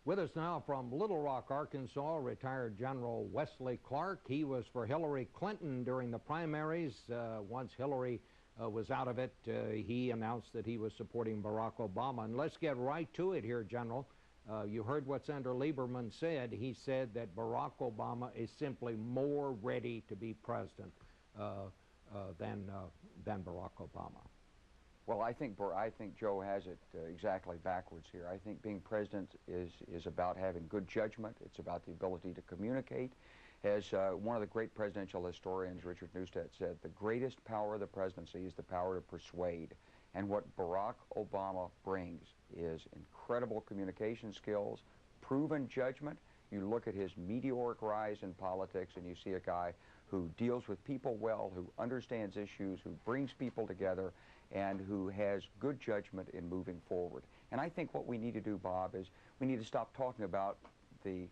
With us now from Little Rock, Arkansas, retired General Wesley Clark. He was for Hillary Clinton during the primaries. Once Hillary was out of it, he announced that he was supporting Barack Obama. And let's get right to it here, General. You heard what Senator Lieberman said. He said that Barack Obama is simply more ready to be president than Barack Obama. Well, I think Joe has it exactly backwards here. I think being president is about having good judgment. It's about the ability to communicate. As one of the great presidential historians, Richard Neustadt, said, the greatest power of the presidency is the power to persuade. And what Barack Obama brings is incredible communication skills, proven judgment. You look at his meteoric rise in politics and you see a guy who deals with people well, who understands issues, who brings people together, and who has good judgment in moving forward. And I think what we need to do, Bob, is we need to stop talking about the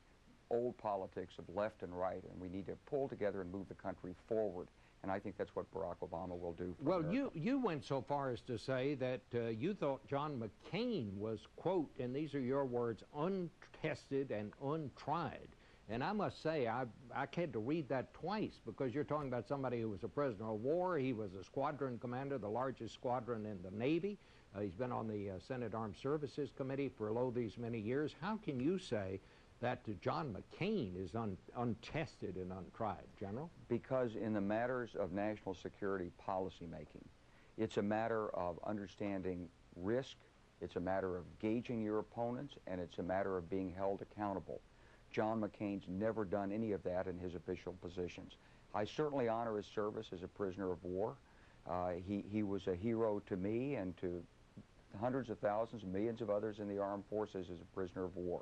old politics of left and right, and we need to pull together and move the country forward. And I think that's what Barack Obama will do. Well, you went so far as to say that you thought John McCain was, quote, and these are your words, untested and untried. And I must say, I had to read that twice, because you're talking about somebody who was a prisoner of war. He was a squadron commander, the largest squadron in the Navy. He's been on the Senate Armed Services Committee for these many years. How can you say that John McCain is untested and untried, General? Because in the matters of national security policy making, it's a matter of understanding risk, it's a matter of gauging your opponents, and it's a matter of being held accountable. John McCain's never done any of that in his official positions. I certainly honor his service as a prisoner of war. He was a hero to me and to hundreds of thousands, millions of others in the armed forces as a prisoner of war.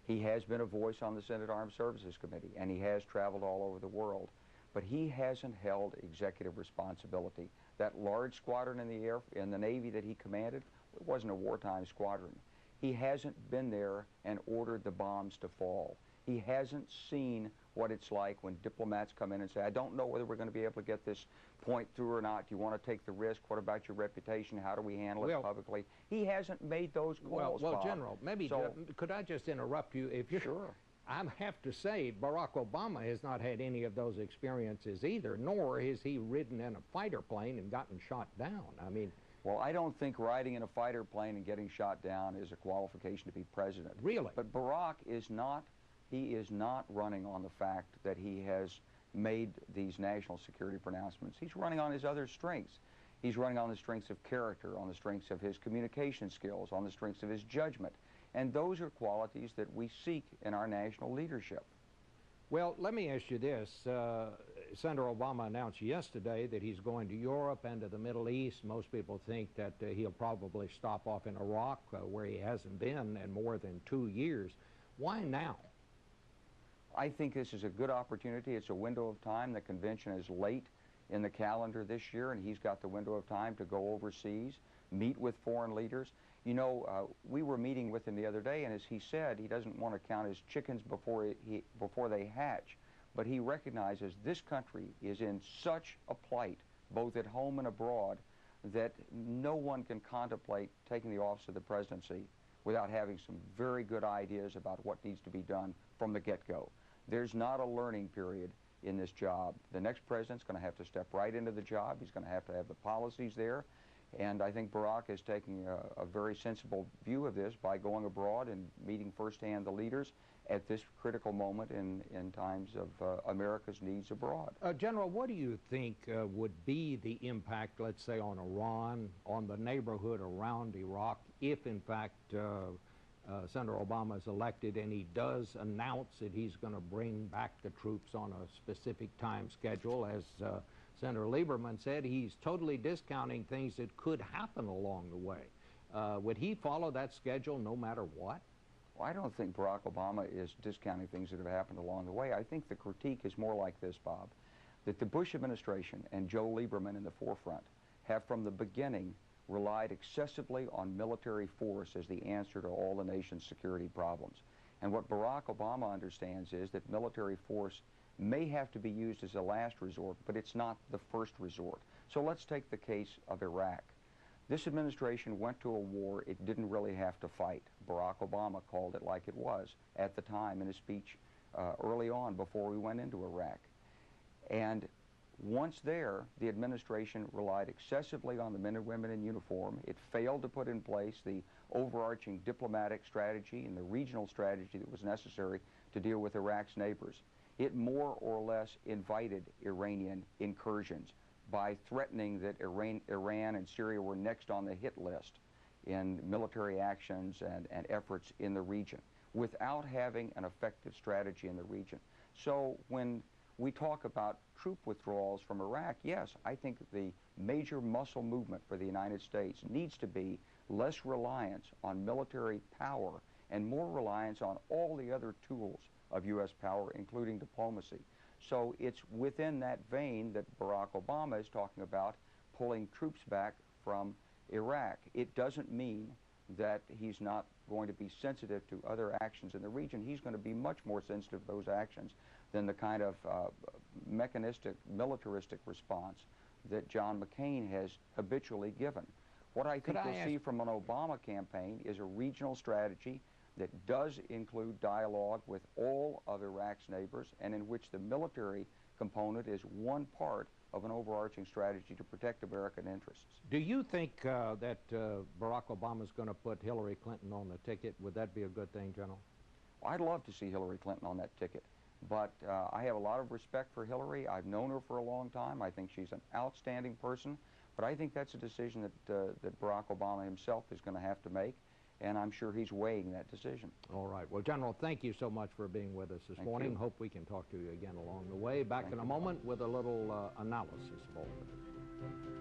He has been a voice on the Senate Armed Services Committee, and he has traveled all over the world. But he hasn't held executive responsibility. That large squadron in the Navy that he commanded, it wasn't a wartime squadron. He hasn't been there and ordered the bombs to fall. He hasn't seen what it's like when diplomats come in and say, I don't know whether we're going to be able to get this point through or not. Do you want to take the risk? What about your reputation? How do we handle it publicly? He hasn't made those calls, Well, Bob. General, maybe, could I just interrupt you? If you're, Sure. I have to say, Barack Obama has not had any of those experiences either, nor has he ridden in a fighter plane and gotten shot down. I mean... Well, I don't think riding in a fighter plane and getting shot down is a qualification to be president. Really? But Barack is not, he is not running on the fact that he has made these national security pronouncements. He's running on his other strengths. He's running on the strengths of character, on the strengths of his communication skills, on the strengths of his judgment. And those are qualities that we seek in our national leadership. Well, let me ask you this. Senator Obama announced yesterday that he's going to Europe and to the Middle East. Most people think that he'll probably stop off in Iraq, where he hasn't been in more than 2 years. Why now? I think this is a good opportunity. It's a window of time. The convention is late in the calendar this year, and he's got the window of time to go overseas, meet with foreign leaders. You know, we were meeting with him the other day, and as he said, he doesn't want to count his chickens before they hatch. But he recognizes this country is in such a plight, both at home and abroad, that no one can contemplate taking the office of the presidency without having some very good ideas about what needs to be done from the get-go. There's not a learning period in this job. The next president's going to have to step right into the job. He's going to have the policies there. And I think Barack is taking a very sensible view of this by going abroad and meeting firsthand the leaders at this critical moment in times of America's needs abroad. General, what do you think would be the impact, let's say, on Iran, on the neighborhood around Iraq, if in fact Senator Obama is elected and he does announce that he's going to bring back the troops on a specific time schedule? As Senator Lieberman said, he's totally discounting things that could happen along the way. Would he follow that schedule no matter what? Well, I don't think Barack Obama is discounting things that have happened along the way. I think the critique is more like this, Bob, that the Bush administration and Joe Lieberman in the forefront have from the beginning relied excessively on military force as the answer to all the nation's security problems. And what Barack Obama understands is that military force may have to be used as a last resort, but it's not the first resort. So let's take the case of Iraq. This administration went to a war it didn't really have to fight. Barack Obama called it like it was at the time in his speech early on before we went into Iraq. And once there, the administration relied excessively on the men and women in uniform. It failed to put in place the overarching diplomatic strategy and the regional strategy that was necessary to deal with Iraq's neighbors. It more or less invited Iranian incursions by threatening that Iran and Syria were next on the hit list in military actions and efforts in the region without having an effective strategy in the region. So when we talk about troop withdrawals from Iraq, yes, I think the major muscle movement for the United States needs to be less reliance on military power and more reliance on all the other tools of U.S. power, including diplomacy. So it's within that vein that Barack Obama is talking about pulling troops back from Iraq. It doesn't mean that he's not going to be sensitive to other actions in the region. He's going to be much more sensitive to those actions than the kind of mechanistic, militaristic response that John McCain has habitually given. What I think we'll see from an Obama campaign is a regional strategy that does include dialogue with all of Iraq's neighbors and in which the military component is one part of an overarching strategy to protect American interests. Do you think that Barack Obama is going to put Hillary Clinton on the ticket? Would that be a good thing, General? I'd love to see Hillary Clinton on that ticket, but I have a lot of respect for Hillary. I've known her for a long time. I think she's an outstanding person, but I think that's a decision that Barack Obama himself is going to have to make, and I'm sure he's weighing that decision. All right. Well, General, thank you so much for being with us this morning. You. Hope we can talk to you again along the way. Back in a moment with a little analysis of all of it.